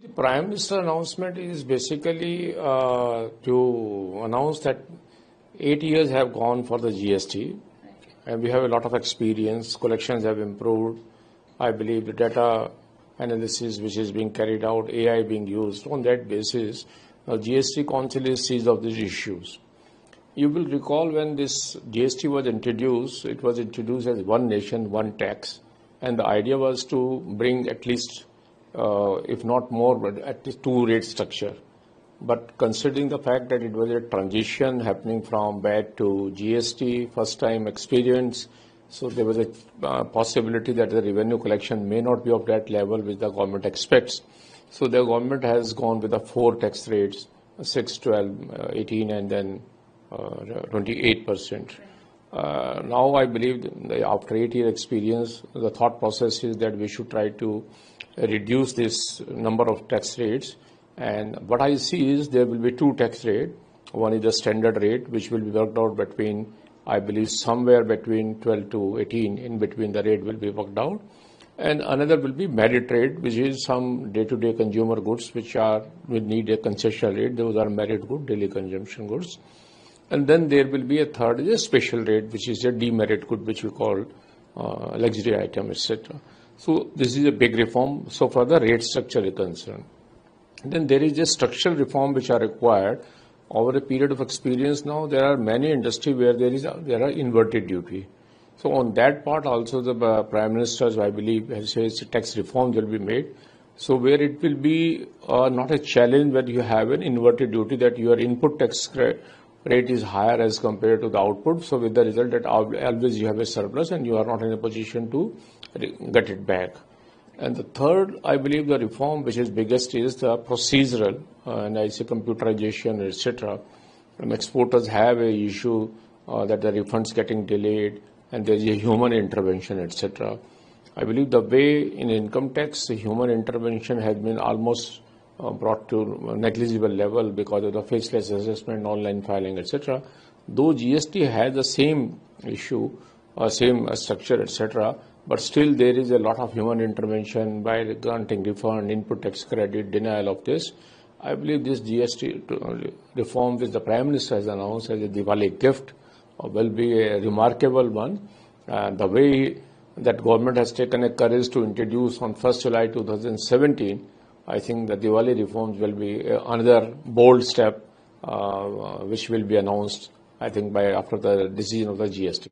The Prime Minister announcement is basically to announce that 8 years have gone for the GST, and we have a lot of experience. Collections have improved. I believe the data analysis which is being carried out, AI being used. On that basis, GST Council is seized of these issues. You will recall when this GST was introduced, it was introduced as one nation, one tax, and the idea was to bring at least if not more, but at least two rate structure. But considering the fact that it was a transition happening from VAT to GST, first time experience, so there was a possibility that the revenue collection may not be of that level which the government expects. So the government has gone with the four tax rates, 6, 12, 18, and then 28%. Now I believe after 8-year experience, the thought process is that we should try to reduce this number of tax rates. And what I see is there will be two tax rates. One is the standard rate, which will be worked out between, I believe, somewhere between 12 to 18, in between the rate will be worked out. And another will be merit rate, which is some day-to-day consumer goods which will need a concessional rate. Those are merit goods, daily consumption goods. And then there will be a third, is a special rate, which is a demerit good, which we call luxury item, etc. So this is a big reform so far the rate structure is concerned. And then there is a structural reform which are required over a period of experience. Now there are many industries where there are inverted duty. So on that part also the Prime Minister, I believe, has said tax reforms will be made. So where it will be not a challenge where you have an inverted duty that your input tax rate is higher as compared to the output. So with the result that always you have a surplus and you are not in a position to get it back. And the third, I believe, the reform which is biggest is the procedural, and I say computerization, etc. Exporters have a issue that the refunds getting delayed and there is a human intervention, etc. I believe the way in income tax, the human intervention has been almost brought to negligible level because of the faceless assessment, online filing, etc. Though GST has the same issue, same structure, etc., but still there is a lot of human intervention by granting refund, input tax credit, denial of this. I believe this GST reform which the Prime Minister has announced as a Diwali gift will be a remarkable one. The way that government has taken a courage to introduce on 1st July 2017, I think the Diwali reforms will be another bold step which will be announced, I think, by after the decision of the GST.